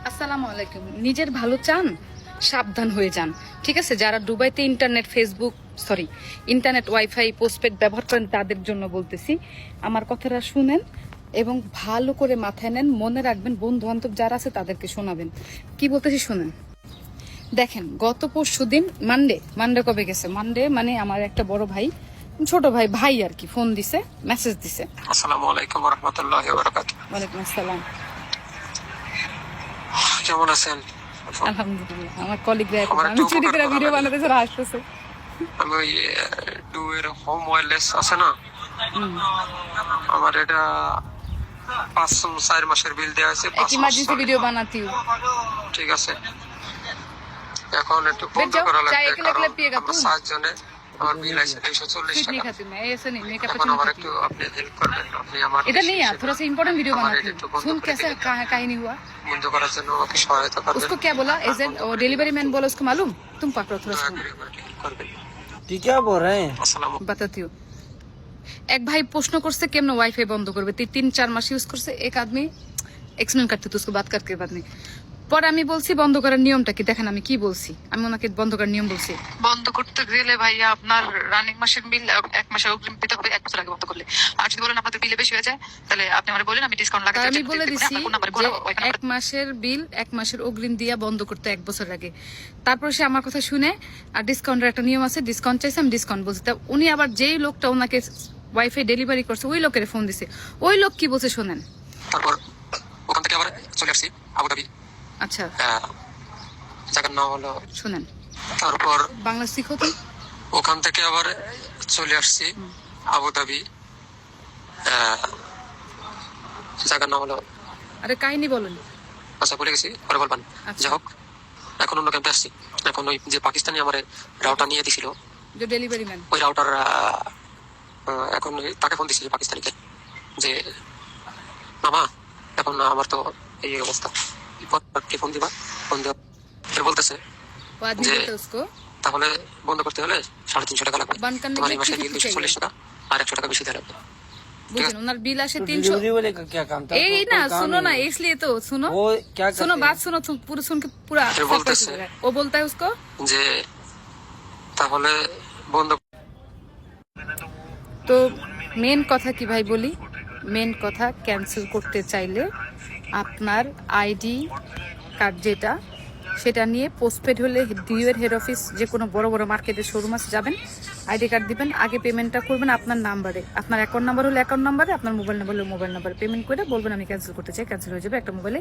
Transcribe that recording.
আসসালামু আলাইকুম। নিজের ভালো চান, সাবধান হয়ে যান। ঠিক আছে, যারা দুবাইতে ইন্টারনেট ওয়াইফাই পোস্টপেড ব্যবহার করেন তাদের জন্য বলতেছি, আমার কথাটা শুনেন এবং ভালো করে মাথায় নেন, মনে রাখবেন। বন্ধু বান্ধব যারা আছে তাদেরকে শোনাবেন। কি বলতেছি শুনেন। দেখেন, গত পরশুদিন মানডে কবে গেছে? মানডে মানে আমার একটা বড় ভাই, ছোট ভাই আর কি, ফোন দিছে, মেসেজ দিছে। আসসালামু আলাইকুম ওয়া রাহমাতুল্লাহি ওয়া বারাকাতুহু। ওয়ালাইকুম আসসালাম। কেমন আছেন? আলহামদুলিল্লাহ। আমার কলিগরা আমার একটু চুরি করে উপকার ভিডিও করা বানাতেছে, হাসতেছে। আমি ওই ডুয়ের হোম ওয়্যারলেস আছে না, হুম। আমার এটা 4 মাসের বিল দেওয়া আছে। एक इमरजेंसी वीडियो बनाती हूँ। ঠিক আছে, এখন একটু বন্ধ जाओ, করা चाय লাগবে अकेले কারণ पिएगा আমরা तुम? 7 জনে, আমার বিল আছে 240 स्वीट नहीं টাকা। खाती मैं, ऐसे नहीं, मेकअप এখন नहीं আমার खाती একটু हूँ। আপনি হেল্প করবেন, আপনি আমার इधर नहीं यार, थोड़ा सा इम्पोर्टेंट वीडियो हमारे बनाती लिए तो हूँ। बंद सुन कर कैसे दीजिए। कहीं नहीं हुआ। বন্ধ করার জন্য আমাকে সহায়তা করবেন। उसको क्या बोला एजेंट और डिलीवरी मैन बोला, उसको मालूम? तुम पकड़ो थोड़ा सा, দয়া করে আমাকে হেল্প করবেন। ठीक क्या बोल रहे हैं? আসসালামু बताती हूँ। एक भाई प्रश्न करसे केमन वाईफाई बंद करबे, 3-4 मास यूज करसे। एक आदमी एक्सप्लेन करते तो उसको बात करके बाद में পরে আমি বলছি বন্ধ করার নিয়মটা কি। দেখেন আমি কি বলছি, আমি ওনাকে বন্ধ করার নিয়ম বলছি। বন্ধ করতে গেলে ভাইয়া আপনার রানিং মাসের বিল 1 মাসের অগ্রিম দিতে হবে 1 বছর আগে বন্ধ করলে। আর যদি বলেন আপনাদের বিলে বেশি হয়ে যায় তাহলে আপনি আমাকে বলেন, আমি ডিসকাউন্ট লাগাতে আমি বলে দিছি যে 1 মাসের বিল 1 মাসের অগ্রিম দিয়া বন্ধ করতে 1 বছর আগে। তারপর সে আমার কথা শুনে, আর ডিসকাউন্টের একটা নিয়ম আছে, ডিসকাউন্ট চাইছে, আমি ডিসকাউন্ট বলছি। তা উনি আবার যেই লোকটা ওনাকে ওয়াইফাই ডেলিভারি করছে ওই লোকের ফোন দিছে। ওই লোক কি বলছে শোনেন। তারপর ওখান থেকে আবার চলে আসছি আবুধাবি। আচ্ছা জায়গার নাম হলো, শোনেন, তারপর বাংলা শিখো তো। ওখান থেকে আবার চলে আসছি আবুধাবি। জায়গার নাম হলো, আরে কাহিনী বলুন। আচ্ছা ভুলে গেছি, পরে বলবেন। আচ্ছা। যাই হোক, এখন অন্য ক্যাম্পে আসছি। এখন ওই যে পাকিস্তানি আমার রাউটার নিয়ে দিছিল, যে ডেলিভারি ম্যান, ওই রাউটার এখন তাকে ফোন দিছিল পাকিস্তানিকে যে মামা এখন আমার তো এই অবস্থা, কে ফোন দিবা, ফোন দেওয়া বলতেছে वो आदमी যে बोलता है उसको তাহলে বন্ধ করতে হলে 350 টাকা লাগবে। बंद करने তোমার के এই लिए মাসে 350 বিল 240 টাকা আর 100 টাকা বেশি দেওয়া লাগবে। बुझेन उनर बिल आसे तो 300। डिलीवरी वाले का क्या काम था? ए कोई ना काम सुनो ना, नहीं है। इसलिए तो सुनो, वो क्या सुनो करते बात हैं? सुनो, पूरा सुन के पूरा फिर सब बोलते कुछ से- हो रहा है। वो बोलता है उसको যে তাহলে বন্ধ। তো মেন কথা কি ভাই বলি, মেন কথা ক্যান্সেল করতে চাইলে আপনার আইডি কার্ড যেটা, সেটা নিয়ে পোস্টপেড হলে ডিউয়ের হেড অফিস, যে কোনো বড় বড় মার্কেটের শোরুম আছে, যাবেন, আইডি কার্ড দিবেন, আগে পেমেন্টটা করবেন আপনার নাম্বারে, আপনার অ্যাকাউন্ট নাম্বার হলে অ্যাকাউন্ট নাম্বারে, আপনার মোবাইল নাম্বার হলে মোবাইল নাম্বারে পেমেন্ট করে বলবেন আমি ক্যান্সেল করতে চাই, ক্যান্সেল হয়ে যাবে একটা মোবাইলে।